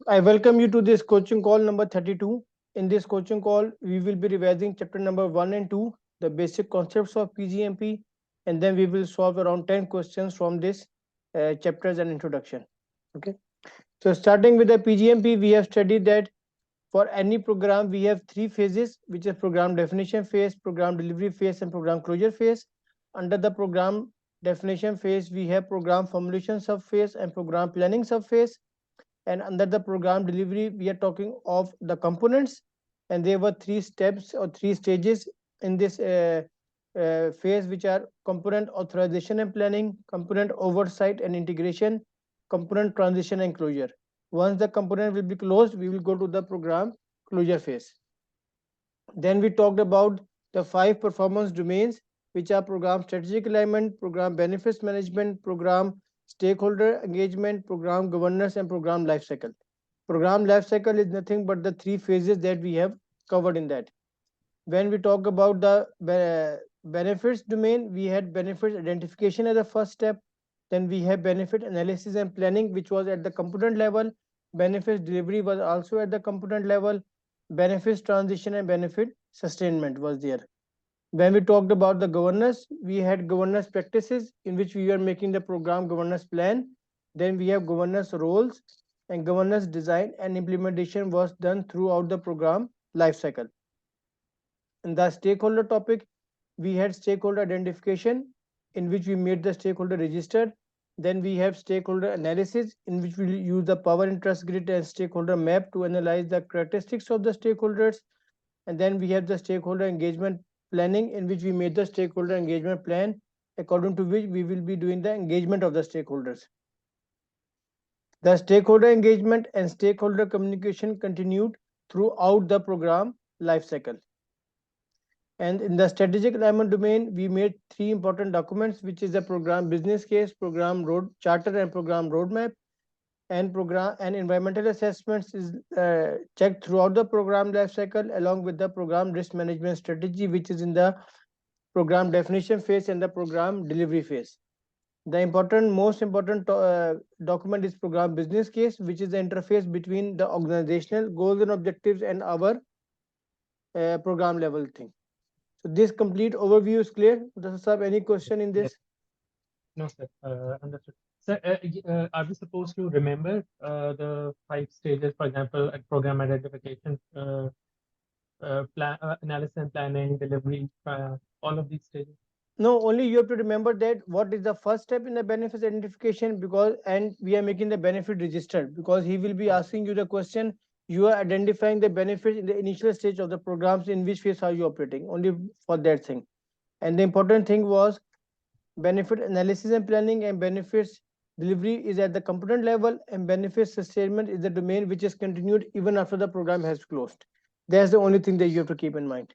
I welcome you to this coaching call number 32. In this coaching call, we will be revising chapter number 1 and 2, the basic concepts of PgMP, and then we will solve around 10 questions from this chapters and introduction. Okay. So starting with the PgMP, we have studied that for any program, we have three phases, which is program definition phase, program delivery phase, and program closure phase. Under the program definition phase, we have program formulation subphase and program planning subphase. And under the program delivery, we are talking of the components, and there were three steps or three stages in this phase, which are component authorization and planning, component oversight and integration, component transition and closure. Once the component will be closed, we will go to the program closure phase. Then we talked about the 5 performance domains, which are program strategic alignment, program benefits management, program stakeholder engagement, program governance, and program lifecycle. Program lifecycle is nothing but the 3 phases that we have covered in that. When we talk about the benefits domain, we had benefits identification as the first step. Then we have benefit analysis and planning, which was at the component level. Benefits delivery was also at the component level. Benefits transition and benefit sustainment was there. When we talked about the governance, we had governance practices in which we were making the program governance plan. Then we have governance roles, and governance design and implementation was done throughout the program lifecycle. In the stakeholder topic, we had stakeholder identification, in which we made the stakeholder register. Then we have stakeholder analysis, in which we use the power interest grid and stakeholder map to analyze the characteristics of the stakeholders. And then we have the stakeholder engagement planning, in which we made the stakeholder engagement plan, according to which we will be doing the engagement of the stakeholders. The stakeholder engagement and stakeholder communication continued throughout the program lifecycle. And in the strategic alignment domain, we made 3 important documents, which is the program business case, program road charter, and program roadmap. And program and environmental assessments is checked throughout the program lifecycle, along with the program risk management strategy, which is in the program definition phase and the program delivery phase. The most important document is program business case, which is the interface between the organizational goals and objectives and our program level thing. So this complete overview is clear. Does sir have any question in this? No, sir. Understood. Sir, are we supposed to remember the 5 stages, for example, program identification, analysis and planning, delivery, all of these stages? No, only you have to remember that what is the first step in the benefits identification, because and we are making the benefit register, because he will be asking you the question. You are identifying the benefits in the initial stage of the programs, in which phase are you operating, only for that thing. And the important thing was benefit analysis and planning, and benefits delivery is at the component level, and benefits sustainment is the domain which is continued even after the program has closed. That's the only thing that you have to keep in mind.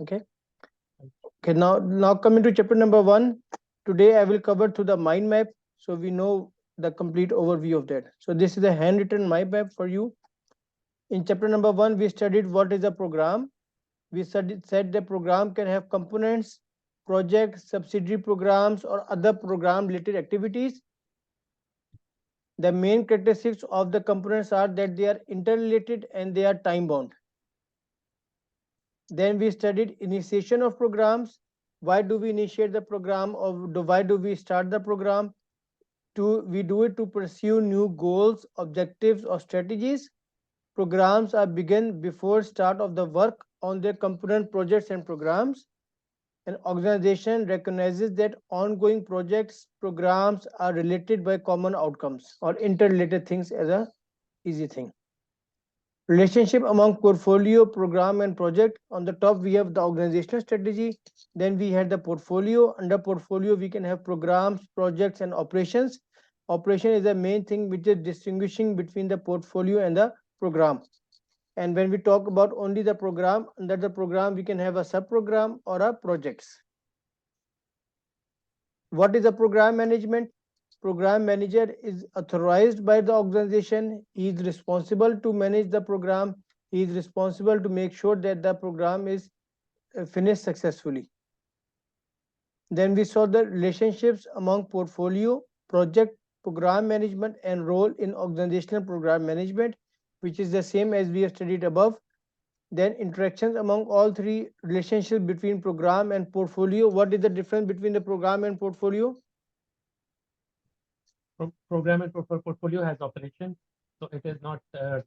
Okay. Okay, now coming to chapter number 1. Today I will cover through the mind map, so we know the complete overview of that. So this is a handwritten mind map for you. In chapter number 1, we studied what is a program. We said the program can have components, projects, subsidiary programs, or other program related activities. The main characteristics of the components are that they are interrelated and they are time bound. Then we studied initiation of programs. Why do we initiate the program, or why do we start the program? We do it to pursue new goals, objectives, or strategies. Programs are begun before start of the work on their component projects and programs. An organization recognizes that ongoing projects, programs are related by common outcomes or interrelated things as a easy thing. Relationship among portfolio, program, and project. On the top, we have the organizational strategy. Then we had the portfolio. Under portfolio, we can have programs, projects, and operations. Operation is the main thing which is distinguishing between the portfolio and the program. And when we talk about only the program, under the program, we can have a sub-program or a projects. What is a program management? Program manager is authorized by the organization. He is responsible to manage the program. He is responsible to make sure that the program is finished successfully. Then we saw the relationships among portfolio, project, program management, and role in organizational program management, which is the same as we have studied above. Then interactions among all three, relationship between program and portfolio. What is the difference between the program and portfolio? Program and portfolio has operations, so it is not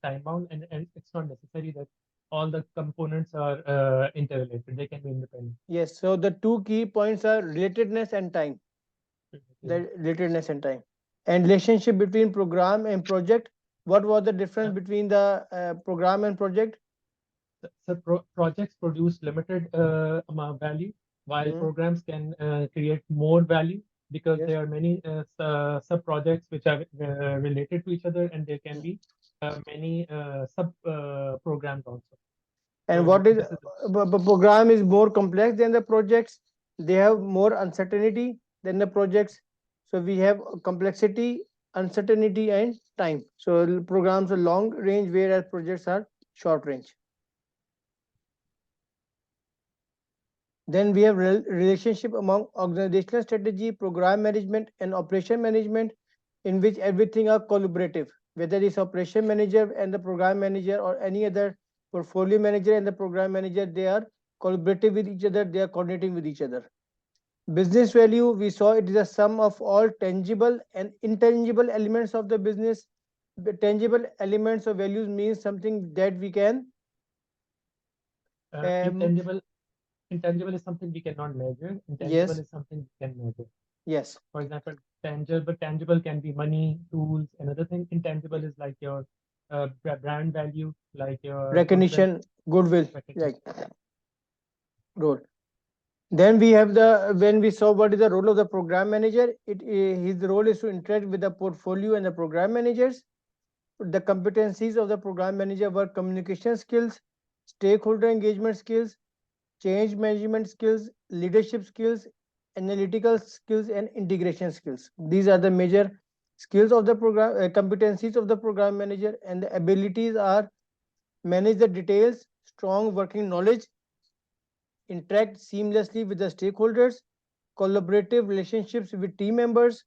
time bound, and it's not necessary that all the components are interrelated. They can be independent. Yes, so the two key points are relatedness and time. The relatedness and time. And relationship between program and project. What was the difference between the program and project? So projects produce limited amount value, while programs can create more value, because Yes. there are many sub projects which are related to each other, and there can be many sub programs also. And So what is this is program is more complex than the projects. They have more uncertainty than the projects. So we have complexity, uncertainty, and time. So programs are long range, whereas projects are short range. Then we have relationship among organizational strategy, program management, and operation management, in which everything are collaborative, whether it's operation manager and the program manager, or any other portfolio manager and the program manager, they are collaborative with each other, they are coordinating with each other. Business value, we saw it is a sum of all tangible and intangible elements of the business. The tangible elements or values means something that we can intangible. Intangible is something we cannot measure. Intangible yes, is something we can measure. yes, For example, tangible can be money, tools. Another thing, intangible is like your brand value, like your goodwill. recognition, goodwill, Recognition. right, role. Then we have the, when we saw what is the role of the program manager, his role is to interact with the portfolio and the program managers. The competencies of the program manager were communication skills, stakeholder engagement skills, change management skills, leadership skills, analytical skills, and integration skills. These are the major skills of the program, competencies of the program manager. And the abilities are manage the details, strong working knowledge, interact seamlessly with the stakeholders, collaborative relationships with team members,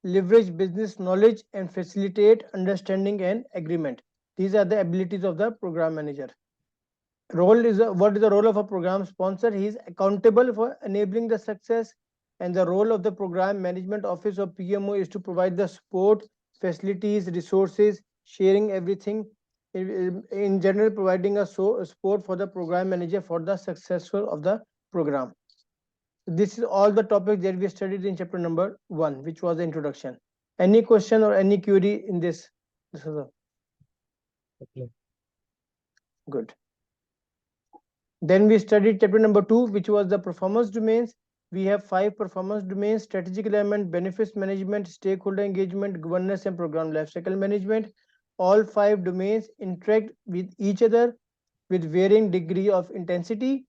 leverage business knowledge, and facilitate understanding and agreement. These are the abilities of the program manager. Role is what is the role of a program sponsor? He is accountable for enabling the success, and the role of the program management office or PMO is to provide the support, facilities, resources, sharing everything, in general providing a support for the program manager for the successful of the program. This is all the topics that we studied in chapter number 1, which was the introduction. Any question or any query in this? This is Okay. good. Then we studied chapter number 2, which was the performance domains. We have 5 performance domains: strategic element, benefits management, stakeholder engagement, governance, and program lifecycle management. All 5 domains interact with each other with varying degree of intensity.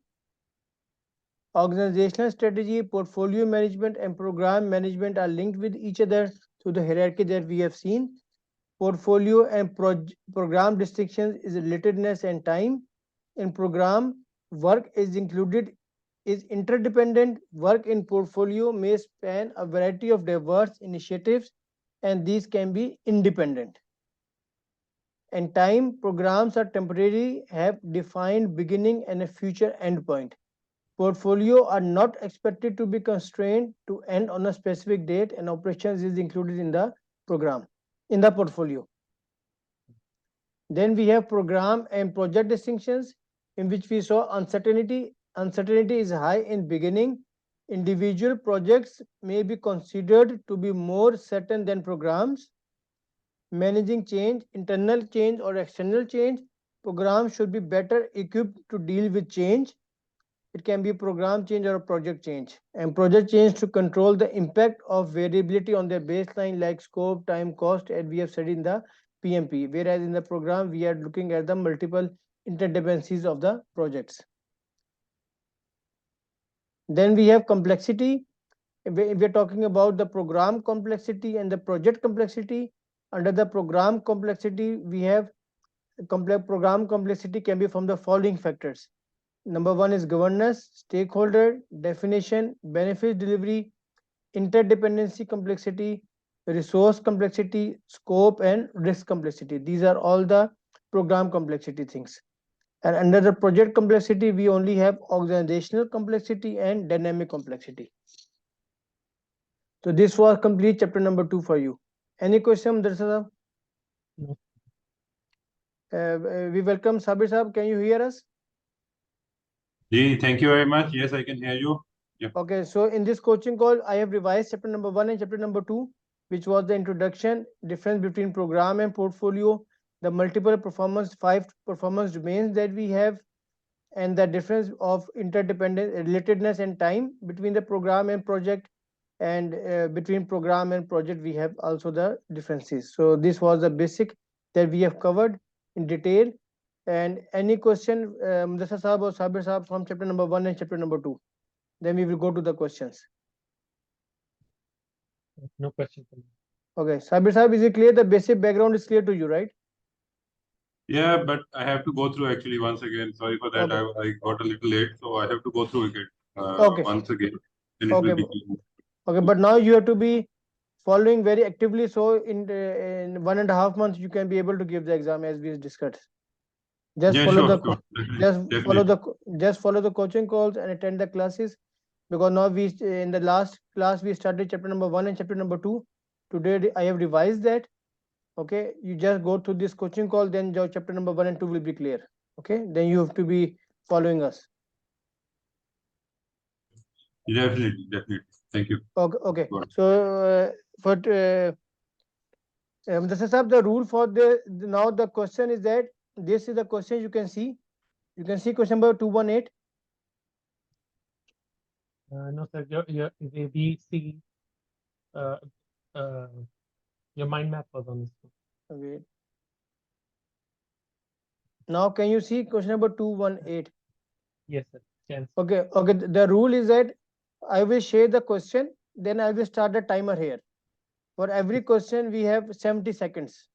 Organizational strategy, portfolio management, and program management are linked with each other through the hierarchy that we have seen. Portfolio and program distinctions is relatedness and time. In program, work is included, is interdependent. Work in portfolio may span a variety of diverse initiatives, and these can be independent. And time, programs are temporary, have defined beginning and a future endpoint. Portfolio are not expected to be constrained to end on a specific date, and operations is included in the program, in the portfolio. Then we have program and project distinctions, in which we saw uncertainty. Uncertainty is high in beginning. Individual projects may be considered to be more certain than programs. Managing change, internal change or external change, programs should be better equipped to deal with change. It can be program change or a project change. And project change to control the impact of variability on their baseline, like scope, time, cost, and we have studied in the PMP. Whereas in the program, we are looking at the multiple interdependencies of the projects. Then we have complexity. We are talking about the program complexity and the project complexity. Under the program complexity, we have program complexity can be from the following factors. Number 1 is governance, stakeholder definition, benefit delivery, interdependency complexity, resource complexity, scope, and risk complexity. These are all the program complexity things. And under the project complexity, we only have organizational complexity and dynamic complexity. So this was complete chapter number 2 for you. Any question, Madrasa Sahab? No. We welcome Sabir Sahab. Can you hear us? Thank you very much. Yes, I can hear you. Yeah. Okay, so in this coaching call, I have revised chapter number 1 and chapter number 2, which was the introduction, difference between program and portfolio, the multiple performance, 5 performance domains that we have, and the difference of interdependence, relatedness, and time between the program and project, and between program and project we have also the differences. So this was the basic that we have covered in detail. And any question, Mudassa Sahab or Sabir Sahab, from chapter number 1 and chapter number 2? Then we will go to the questions. No question for me. Okay, Sabir Sahab, is it clear? The basic background is clear to you, right? Yeah, but I have to go through actually once again. Sorry for that. Okay. I got a little late, so I have to go through it Okay. once again. Then it will Okay. be clear. Okay, but now you have to be following very actively. So in 1.5 months, you can be able to give the exam as we discussed. Just Yeah, follow sure, the sure. Definitely, just follow definitely. the just follow the coaching calls and attend the classes, because now we in the last class we started chapter number 1 and chapter number 2. Today I have revised that. Okay, you just go through this coaching call, then your chapter number 1 and 2 will be clear. Okay, then you have to be following us. Definitely, definitely. Thank you. Okay, okay. Got it. So for this is the rule for now the question is that this is the question you can see. You can see question number 218. No, sir. We see uh, your mind map was on this one. Okay. Now can you see question number 218? Yes, sir. Can. Okay, okay. The rule is that I will share the question, then I will start the timer here. For every question, we have 70 seconds.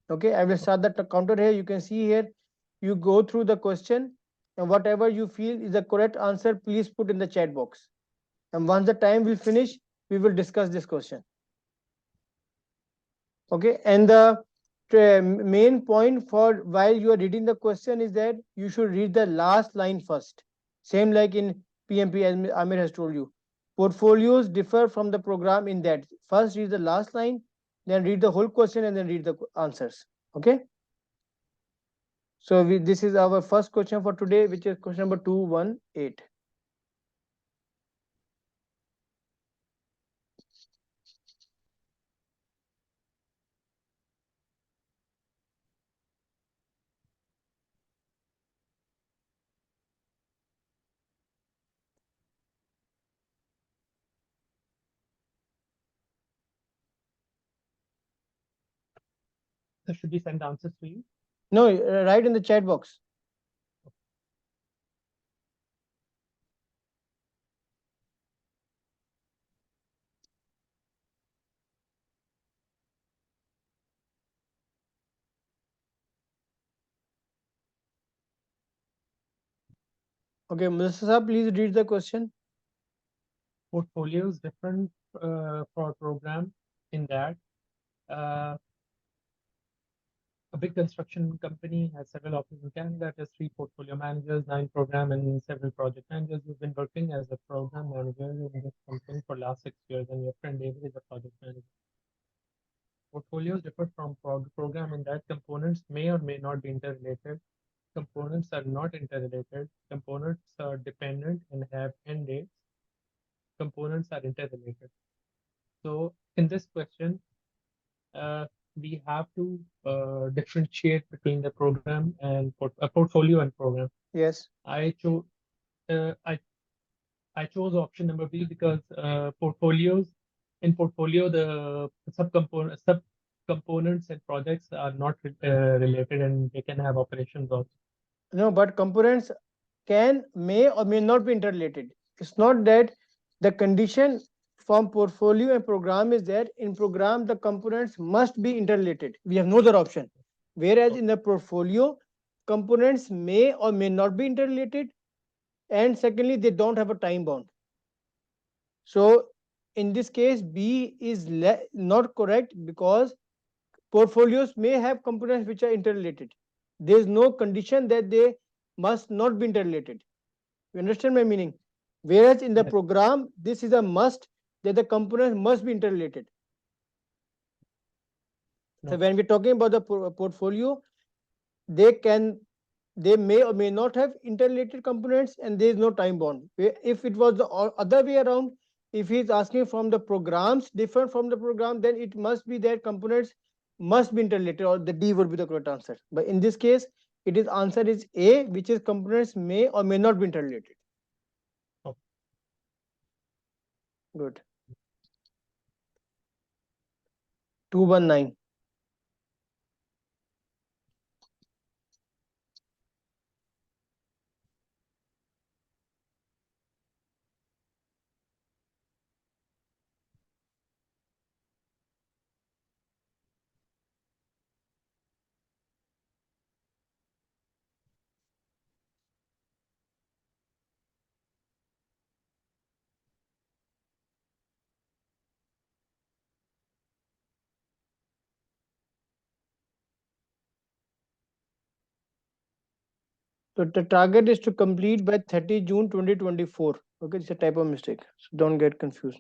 Okay, I will start the counter here. You can see here, you go through the question, and whatever you feel is the correct answer, please put in the chat box. And once the time will finish, we will discuss this question. Okay, and the main point for while you are reading the question is that you should read the last line first. Same like in PMP, as Amir has told you. Portfolios differ from the program in that first read the last line, then read the whole question, and then read the answers. Okay. So this is our first question for today, which is question number 218. So should we send the answers to you? No, write in the chat box. Okay, Mr. please read the question. Portfolio is different for program in that a big construction company has several offices in Canada. There's 3 portfolio managers, 9 program, and several project managers. You've been working as a program manager in this company for last 6 years, and your friend David is a project manager. Portfolios differ from program in that components may or may not be interrelated. Components are not interrelated. Components are dependent and have end dates. Components are interrelated. So in this question, we have to differentiate between the program and portfolio and program. Yes. I chose I chose option number B because portfolios in portfolio the subcomponents and projects are not related and they can have operations also. No, but components can, may or may not be interrelated. It's not that the condition from portfolio and program is that in program the components must be interrelated. We have no other option. Whereas in the portfolio, components may or may not be interrelated, and secondly, they don't have a time bound. So in this case, B is not correct because portfolios may have components which are interrelated. There is no condition that they must not be interrelated. You understand my meaning? Whereas in the Yes. program, this is a must that the components must be interrelated. So No. when we're talking about the portfolio, they can, they may or may not have interrelated components, and there is no time bound. If it was the other way around, if he is asking from the programs different from the program, then it must be that components must be interrelated, or the D would be the correct answer. But in this case, it is answer is A, which is components may or may not be interrelated. Oh. Good. 219. So the target is to complete by 30 June 2024. Okay, it's a type of mistake. So don't get confused.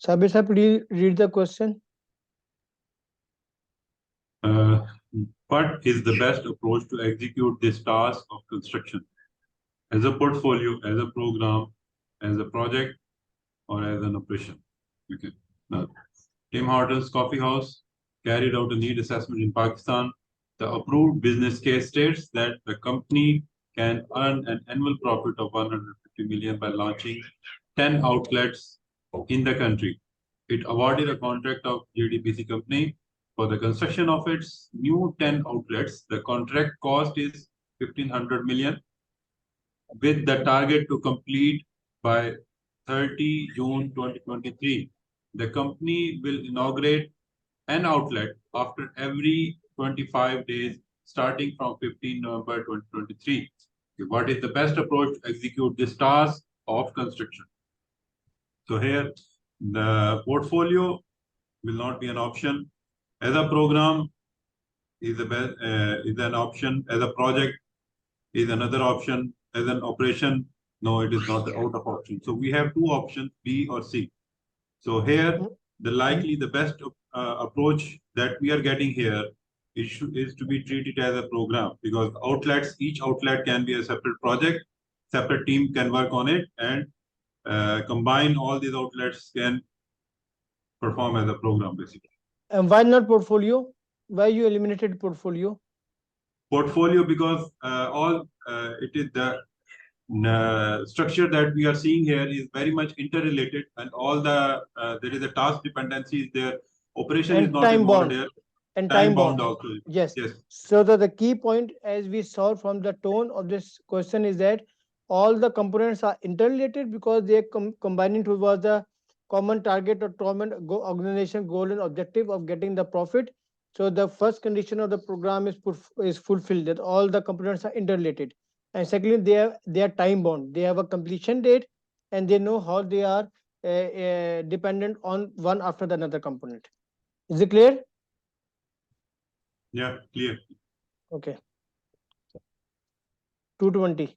Sabir sir, please read the question. What is the best approach to execute this task of construction? As a portfolio, as a program, as a project, or as an operation? Okay. Now, Tim Hortons Coffee House carried out a need assessment in Pakistan. The approved business case states that the company can earn an annual profit of 150 million by launching 10 outlets in the country. It awarded a contract of JDBC company for the construction of its new 10 outlets. The contract cost is 1500 million with the target to complete by 30 June 2023. The company will inaugurate an outlet after every 25 days starting from 15 November 2023. What is the best approach to execute this task of construction? So here, the portfolio will not be an option. As a program is the best, is an option. As a project is another option. As an operation, no, it is not out of option. So we have two options, B or C. So here, the best approach that we are getting here is to be treated as a program, because outlets, each outlet can be a separate project, separate team can work on it, and combine all these outlets can perform as a program basically. And why not portfolio? Why you eliminated portfolio? Portfolio, because it is the structure that we are seeing here is very much interrelated, and all the there is a task dependency is there. Operation is And not time involved bound. here. And Time time bound bound. also. Yes. Yes. So the key point, as we saw from the tone of this question, is that all the components are interrelated because they are combining towards the common target or common organization goal and objective of getting the profit. So the first condition of the program is fulfilled, that all the components are interrelated. And secondly, they are time bound. They have a completion date, and they know how they are dependent on one after the another component. Is it clear? Yeah, clear. Okay. 220.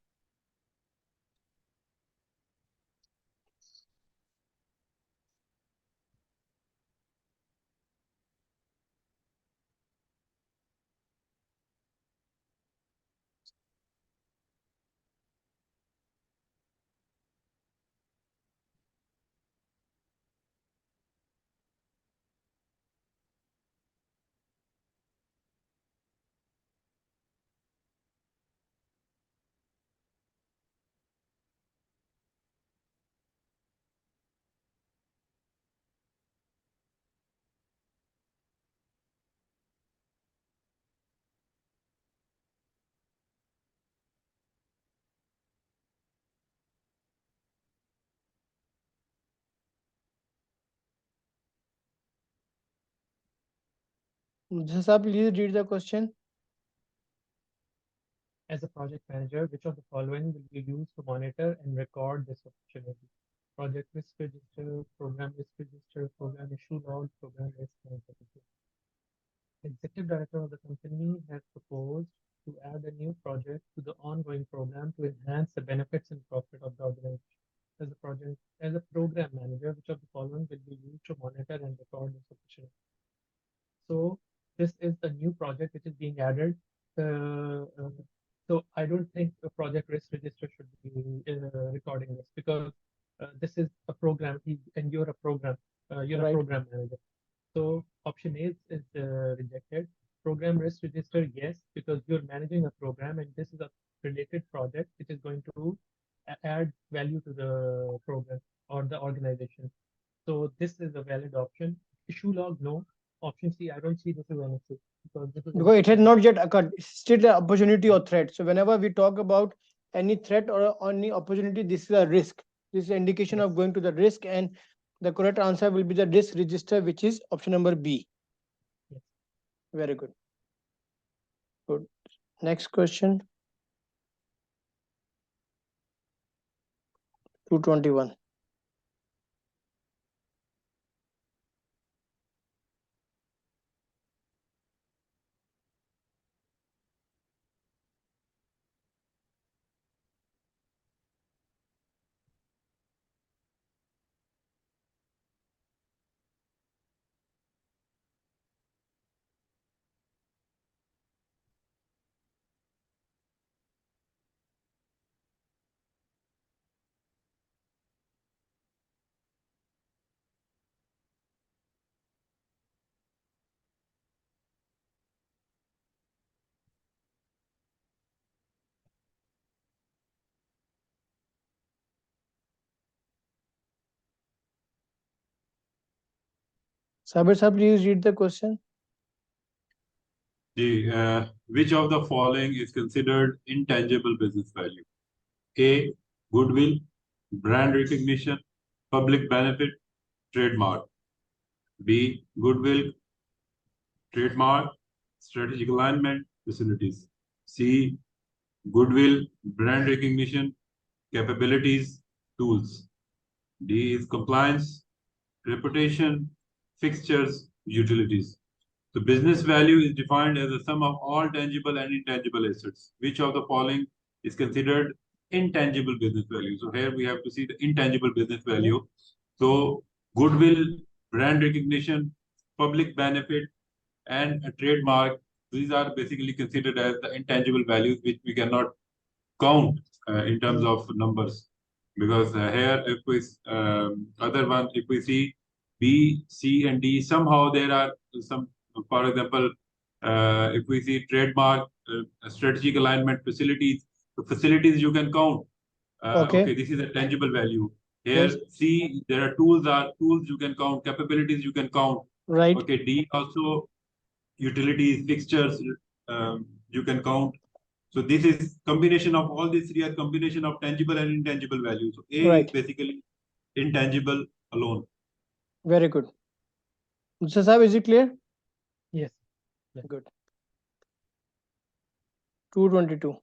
Sir, please read the question. As a project manager, which of the following will you use to monitor and record this opportunity? Project risk register, program risk register, program issue log, program risk management. Executive director of the company has proposed to add a new project to the ongoing program to enhance the benefits and profit of the organization. As a program manager, which of the following will be used to monitor and record this opportunity? So this is the new project which is being added. So I don't think a project risk register should be recording this, because this is a program and you're a you're a Right. program manager. So option A is rejected. Program risk register, yes, because you're managing a program and this is a related project which is going to add value to the program or the organization. So this is a valid option. Issue log, no. Option C, I don't see this as an issue, because this is Because it has not yet occurred. It's still an opportunity or threat. So whenever we talk about any threat or any opportunity, this is a risk. This is an indication of going to the risk, and the correct answer will be the risk register, which is option number B. Yes. Very good. Good. Next question. 221. Sabir sir, please read the question. Which of the following is considered intangible business value? A. Goodwill, brand recognition, public benefit, trademark. B. Goodwill, trademark, strategic alignment, facilities. C. Goodwill, brand recognition, capabilities, tools. D is compliance, reputation, fixtures, utilities. So business value is defined as the sum of all tangible and intangible assets. Which of the following is considered intangible business value? So here we have to see the intangible business value. So goodwill, brand recognition, public benefit, and a trademark. These are basically considered as the intangible values which we cannot count in terms of numbers, because here if we other one, if we see B, C, and D, somehow there are some, for example, if we see trademark, strategic alignment, facilities, the facilities you can count. Okay. Okay, this is a tangible value. Yes. Here C, there are tools you can count, capabilities you can count. Right. Okay, D also utilities, fixtures, you can count. So this is combination of all these three are combination of tangible and intangible values. So A is Right. basically intangible alone. Very good. Mr. Saab, is it clear? Yes. Good. 222.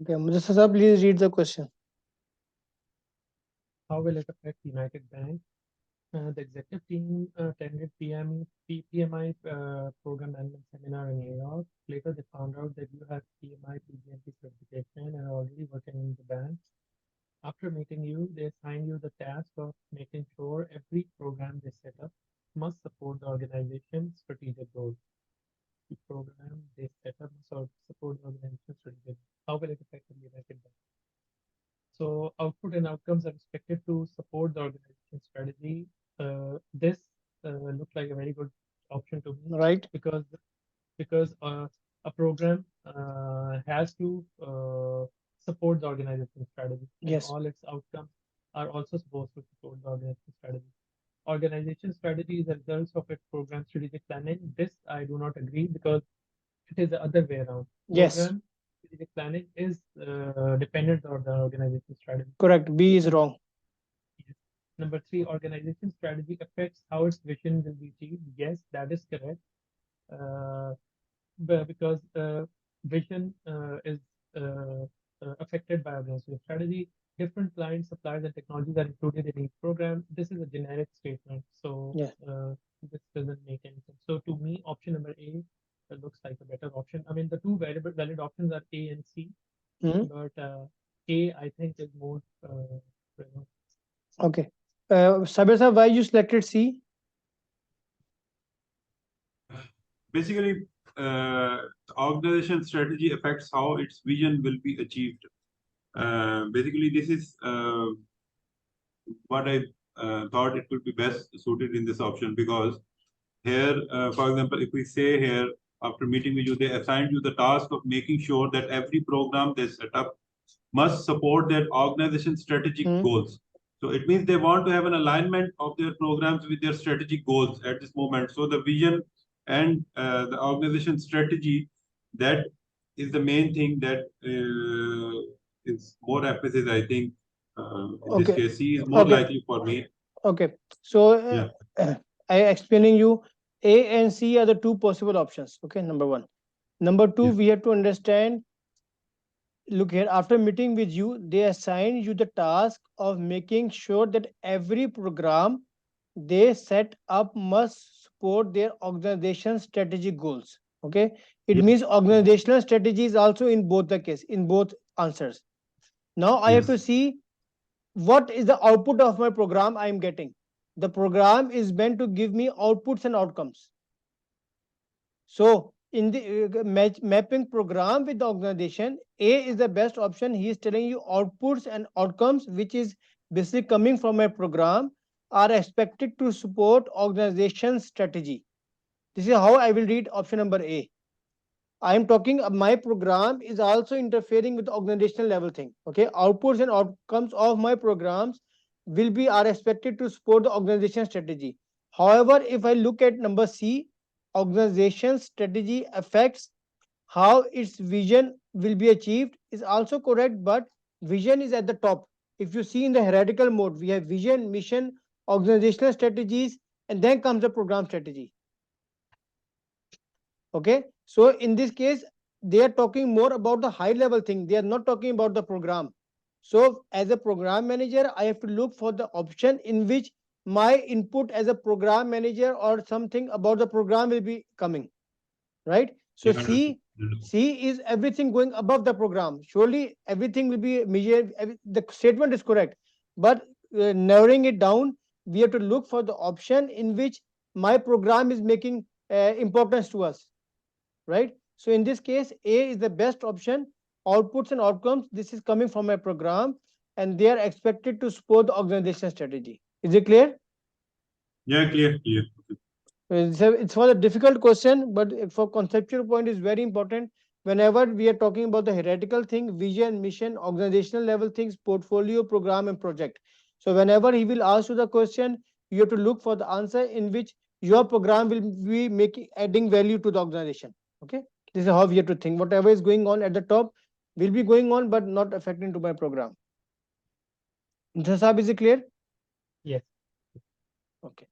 Okay, Mujassar sir, please read the question. How will it affect United Bank? The executive team attended PMI program management seminar in New York. Later, they found out that you have PMI PgMP certification and are already working in the bank. After meeting you, they assign you the task of making sure every program they set up must support the organization's strategic goals. The program they set up must support the organization's strategic goals. How will it affect the United Bank? So output and outcomes are expected to support the organization strategy. This looked like a very good option to me, Right. because a program has to support the organization strategy, and Yes. all its outcomes are also supposed to support the organization strategy. Organization strategy is a result of its program strategic planning. This I do not agree, because it is the other way around. Yes. Program strategic planning is dependent on the organization strategy. Correct. B is Number wrong. yes. Number three, organization strategy affects how its vision will be achieved. Yes, that is correct. Uh, because vision is affected by organization strategy. Different clients, suppliers, and technologies are included in each program. This is a generic statement, so Yeah. this doesn't make any sense. So to me, option number A looks like a better option. I mean, the two valid options are A and C, Hmm. but A I think is more Okay. Sabir sir, why you selected C? Basically, the organization strategy affects how its vision will be achieved. Basically, this is what I thought it would be best suited in this option, because here, for example, if we say here, after meeting with you, they assigned you the task of making sure that every program they set up must support their organization strategic Hmm. goals. So it means they want to have an alignment of their programs with their strategic goals at this moment. So the vision and the organization strategy, that is the main thing that is more emphasis, I think. In this Okay. case, C is more Okay. likely for me. Okay. So Yeah. I explaining you A and C are the two possible options. Okay. Number one. Number two, Yeah. we have to understand. Look here. After meeting with you, they assign you the task of making sure that every program they set up must support their organization strategic goals. Okay. It Yeah. means organizational strategy is also in both the case, in both answers. Now I have to Yes. see what is the output of my program I am getting. The program is meant to give me outputs and outcomes. So in the mapping program with the organization, A is the best option. He is telling you outputs and outcomes, which is basically coming from a program, are expected to support organization strategy. This is how I will read option number A. I am talking my program is also interfering with the organizational level thing. Okay, outputs and outcomes of my programs will be are expected to support the organization strategy. However, if I look at number C, organization strategy affects how its vision will be achieved is also correct, but vision is at the top. If you see in the hierarchical mode, we have vision, mission, organizational strategies, and then comes the program strategy. Okay, so in this case they are talking more about the high level thing, they are not talking about the program. So as a program manager, I have to look for the option in which my input as a program manager or something about the program will be coming, right? So Yeah. Understood. C is everything going above the program. Surely everything will be measured. The statement is correct, but narrowing it down, we have to look for the option in which my program is making importance to us, right? So in this case, A is the best option. Outputs and outcomes, this is coming from a program, and they are expected to support the organization strategy. Is it clear? Yeah, clear, clear. It's for a difficult question, but for conceptual point is very important. Whenever we are talking about the hierarchical thing, vision, mission, organizational level things, portfolio, program, and project. So whenever he will ask you the question, you have to look for the answer in which your program will be making adding value to the organization. Okay, this is how we have to think. Whatever is going on at the top will be going on, but not affecting to my program. Sahab, is it clear? yes. Okay.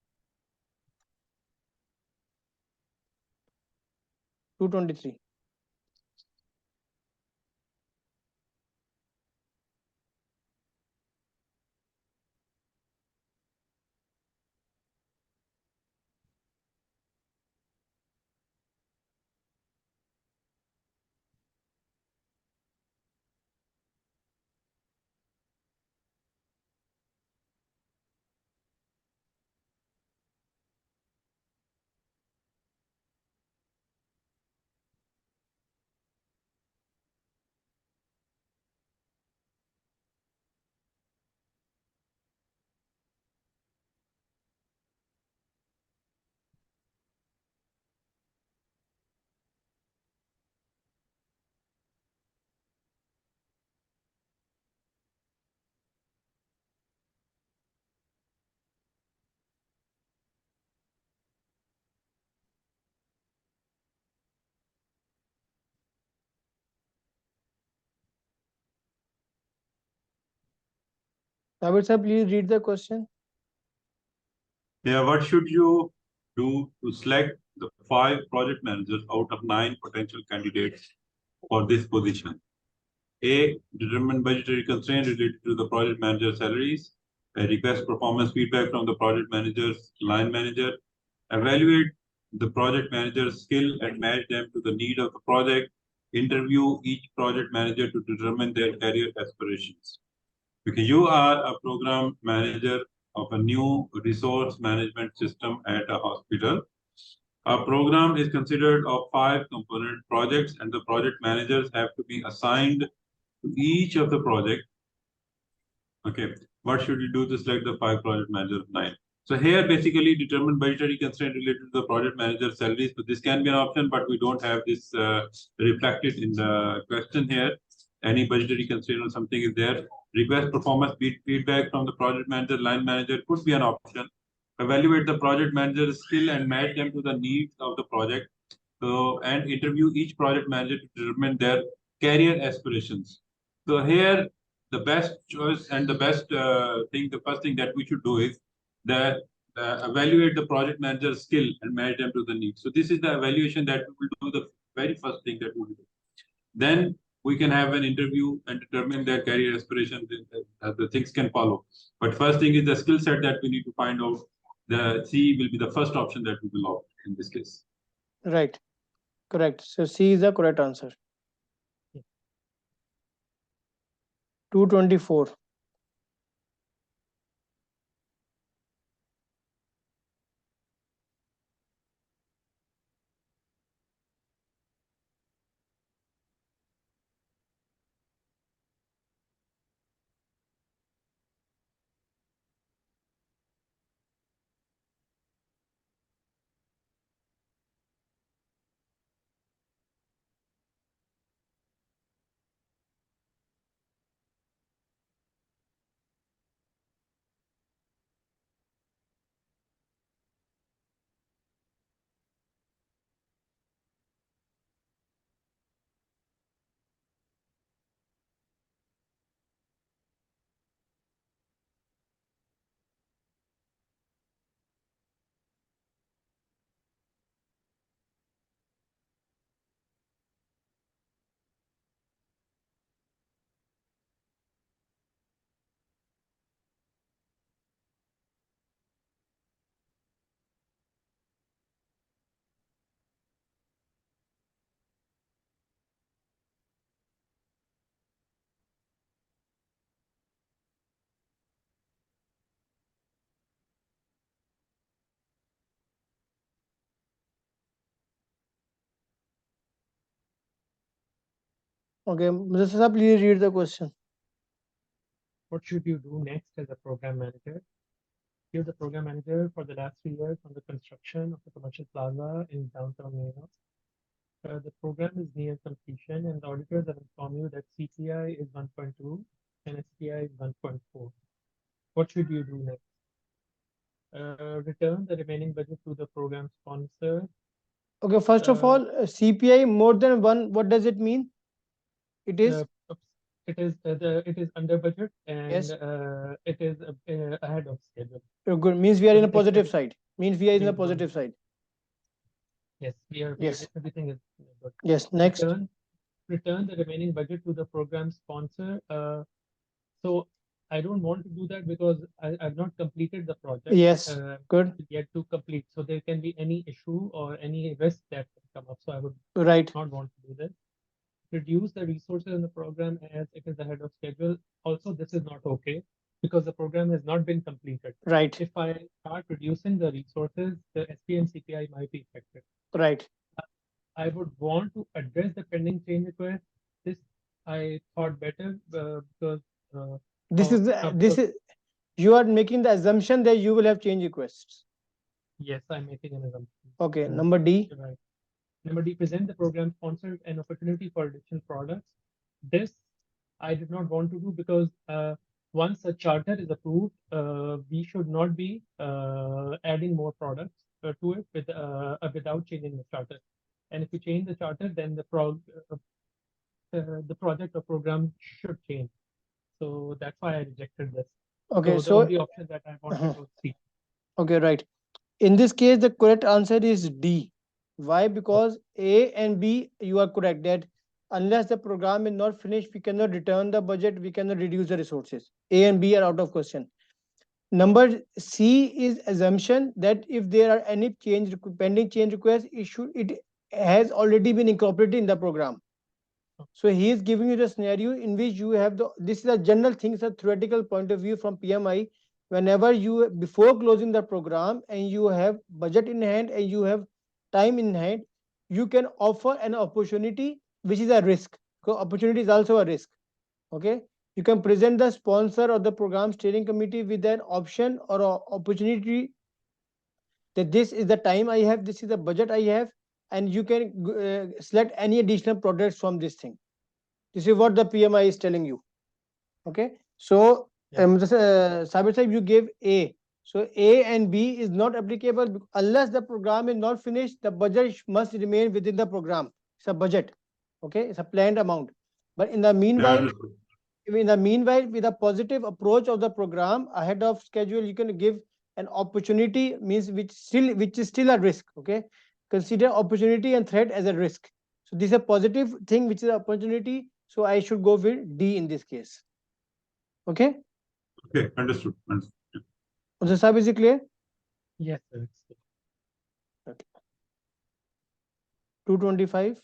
223. Abid sir, please read the question. Yeah, what should you do to select the 5 project managers out of 9 potential candidates for this position? A. Determine budgetary constraints related to the project manager salaries. Request performance feedback from the project manager's line manager. Evaluate the project manager's skill and match them to the need of the project. Interview each project manager to determine their career aspirations. Because you are a program manager of a new resource management system at a hospital. A program is considered of 5 component projects, and the project managers have to be assigned to each of the project. Okay, what should you do to select the 5 project managers of 9? So here basically determine budgetary constraint related to the project manager salaries. So this can be an option, but we don't have this reflected in the question here. Any budgetary constraint or something is there. Request performance feedback from the project manager, line manager could be an option. Evaluate the project manager's skill and match them to the needs of the project. So, and interview each project manager to determine their career aspirations. So here, the best choice and the best thing, the first thing that we should do is that evaluate the project manager's skill and match them to the needs. So this is the evaluation that we will do, the very first thing that we will do. Then we can have an interview and determine their career aspirations. The things can follow. But first thing is the skill set that we need to find out. The C will be the first option that we will opt in this case. Right. Correct. So C is the correct answer. 224. Okay, Mr. Sir, please read the question. What should you do next as a program manager? You're the program manager for the last 3 years on the construction of the commercial plaza in downtown New York. The program is near completion, and the auditors have informed you that CPI is 1.2 and SPI is 1.4. What should you do next? Return the remaining budget to the program sponsor. Okay, first of all, CPI more than 1, what does it mean? It is? It is under budget, and Yes. it is ahead of schedule. Good. Means we are in a positive side. Means we are in the Means one. positive side. Yes, we are. Yes. Everything is good. Yes. Next. Return the remaining budget to the program sponsor. So I don't want to do that because I've not completed the project. Yes. Good. Yet to complete. So there can be any issue or any risk that can come up. So I would Right. not want to do this. Reduce the resources in the program as it is ahead of schedule. Also, this is not okay because the program has not been completed. Right. If I start reducing the resources, the SP and CPI might be affected. Right. I would want to address the pending change request. This I thought better because this is you are making the assumption that you will have change requests. Yes, I'm making an assumption. Okay. Number D. Right. Number D, present the program sponsor an opportunity for additional products. This I did not want to do because once a charter is approved, we should not be adding more products to it without changing the charter. And if you change the charter, then the project or program should change. So that's why I rejected this. Okay, So the only option that I wanted to see. okay, right. In this case, the correct answer is D. Why? Because A and B, you are correct that unless the program is not finished, we cannot return the budget, we cannot reduce the resources. A and B are out of question. Number C is assumption that if there are any pending change requests, it has already been incorporated in the program. So he is giving you the scenario in which you have this is a general thing, it's a theoretical point of view from PMI. Whenever you, before closing the program and you have budget in hand and you have time in hand, you can offer an opportunity which is a risk. So opportunity is also a risk. Okay. You can present the sponsor or the program steering committee with an option or opportunity that this is the time I have, this is the budget I have, and you can select any additional products from this thing. This is what the PMI is telling you. Okay. So, Sabir Sahib, you gave A. So A and B is not applicable unless the program is not finished. The budget must remain within the program. It's a budget. Okay. It's a planned amount. But in the meanwhile, with a positive approach of the program ahead of schedule, you can give an opportunity, means which is still a risk. Okay. Consider opportunity and threat as a risk. So this is a positive thing, which is opportunity. So I should go with D in this case. Okay. Okay, understood. Mr. Saab, is it clear? Yes, sir. Okay. 225.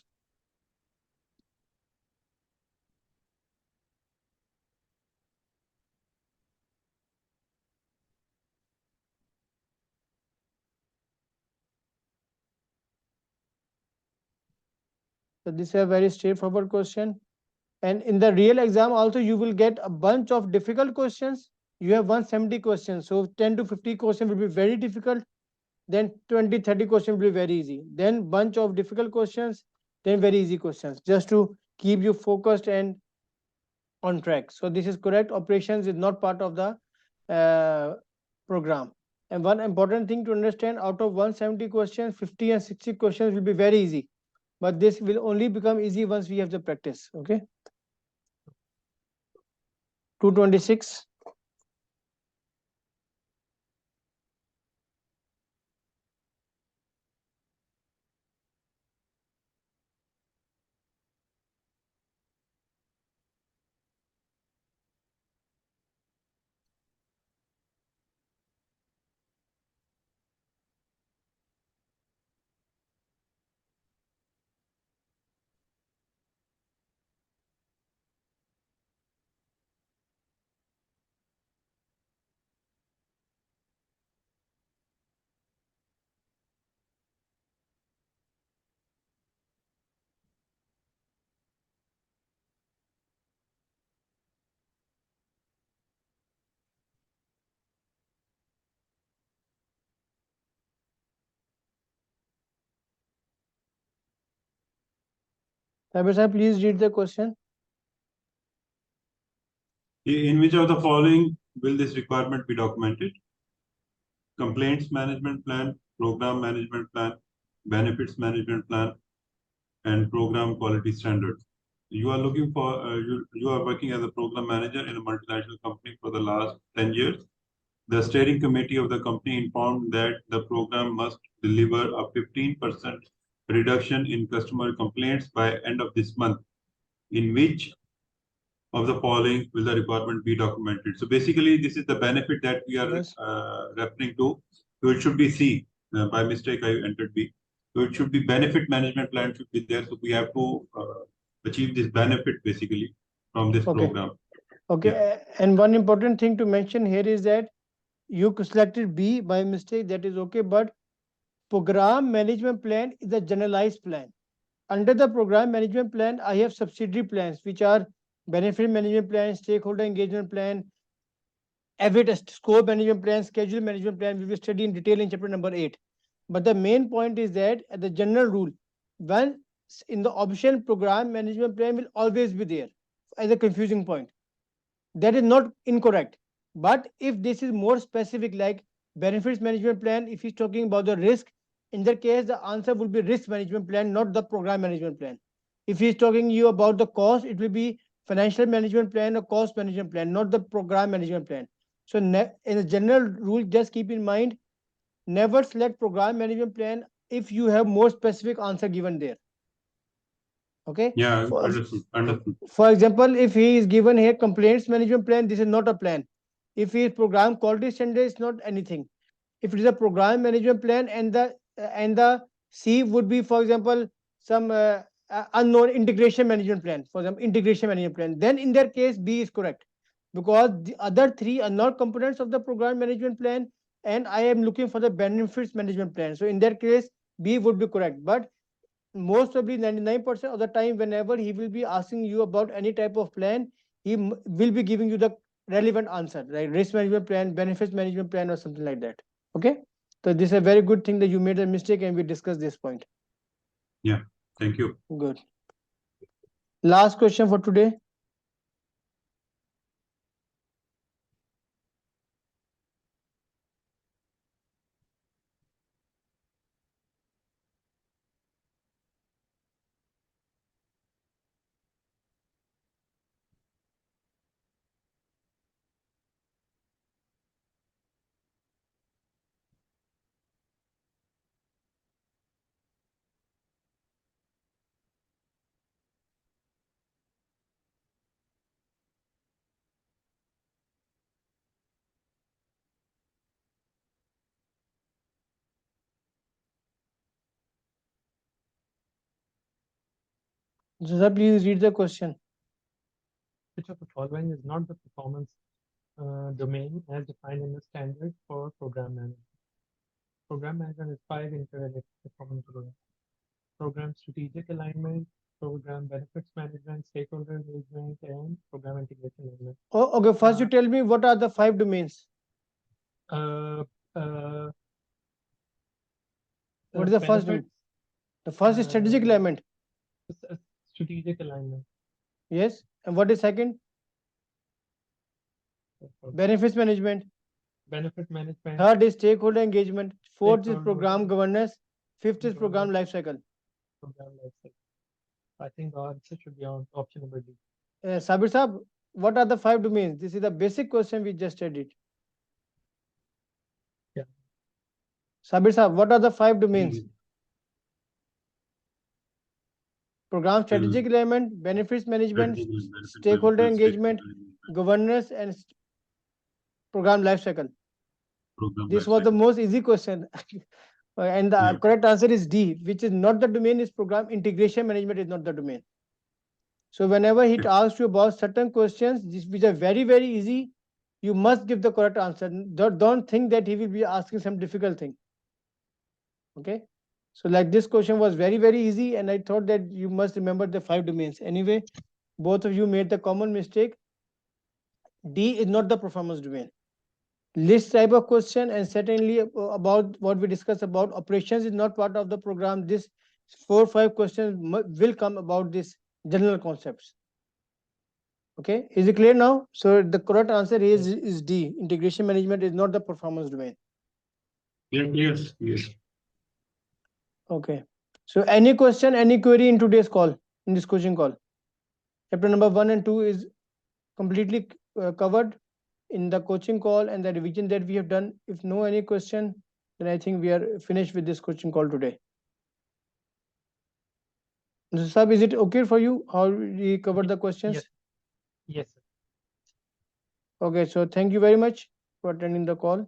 So this is a very straightforward question. And in the real exam also, you will get a bunch of difficult questions. You have 170 questions. So 10 to 50 questions will be very difficult. Then 20, 30 questions will be very easy. Then bunch of difficult questions, then very easy questions, just to keep you focused and on track. So this is correct. Operations is not part of the program. And one important thing to understand, out of 170 questions, 50 and 60 questions will be very easy. But this will only become easy once we have the practice. Okay. 226. Sabir sir, please read the question. In which of the following will this requirement be documented? Complaints management plan, program management plan, benefits management plan, and program quality standards. You are looking for, you are working as a program manager in a multinational company for the last 10 years. The steering committee of the company informed that the program must deliver a 15% reduction in customer complaints by end of this month. In which of the following will the requirement be documented? So basically, this is the benefit that we are referring to. So it should be C. By mistake, I entered B. So it should be benefit management plan should be there. So we have to achieve this benefit basically from this program. Okay. Yeah. And one important thing to mention here is that you selected B by mistake. That is okay. But program management plan is a generalized plan. Under the program management plan, I have subsidiary plans, which are benefit management plan, stakeholder engagement plan, EVIT scope management plan, schedule management plan. We will study in detail in chapter number 8. But the main point is that the general rule, when in the option, program management plan will always be there as a confusing point. That is not incorrect. But if this is more specific, like benefits management plan, if he's talking about the risk, in that case, the answer will be risk management plan, not the program management plan. If he's talking you about the cost, it will be financial management plan or cost management plan, not the program management plan. So in a general rule, just keep in mind, never select program management plan if you have more specific answer given there. Okay. Yeah, understood. For example, if he is given here complaints management plan, this is not a plan. If he is program quality standard, it's not anything. If it is a program management plan and the C would be, for example, some unknown integration management plan, for example, integration management plan, then in their case B is correct, because the other three are not components of the program management plan, and I am looking for the benefits management plan. So in that case, B would be correct. But most probably 99% of the time, whenever he will be asking you about any type of plan, he will be giving you the relevant answer, right? Risk management plan, benefits management plan, or something like that. Okay, so this is a very good thing that you made a mistake and we discussed this point. Yeah, thank you. Good. Last question for today. So sir, please read the question. Which of the following is not the performance domain as defined in the standard for program management? Program management is 5 interrelated performance domains: program strategic alignment, program benefits management, stakeholder engagement, and program integration management. Oh, okay, first you tell me what are the 5 domains. What is the first domain? The first is strategic alignment. Strategic alignment. Yes. And what is second? Benefits management. Benefit management. Third is stakeholder engagement. Fourth is program governance. Fifth is program lifecycle. Program lifecycle. I think the answer should be on option number D. Sabir Saab, what are the 5 domains? This is the basic question we just studied. Yeah. Sabir Saab, what are the 5 domains? Program strategic alignment, benefits management, stakeholder engagement, governance, and program lifecycle. This was the most easy question. And the correct answer is D, which is not the domain, is program integration management is not the domain. So whenever he asks you about certain questions which are very, very easy, you must give the correct answer. Don't think that he will be asking some difficult thing. Okay. So like this question was very, very easy, and I thought that you must remember the 5 domains. Anyway, both of you made the common mistake. D is not the performance domain. List type of question, and certainly about what we discussed about operations is not part of the program. This 4 or 5 questions will come about this general concepts. Okay, is it clear now? So the correct answer is D. Integration management is not the performance domain. Yes. Okay. So any question, any query in today's call, in this coaching call? Chapter number 1 and 2 is completely covered in the coaching call and the revision that we have done. If no any question, then I think we are finished with this coaching call today. So, Sab, is it okay for you how we covered the questions? Yes. Okay, so thank you very much for attending the call.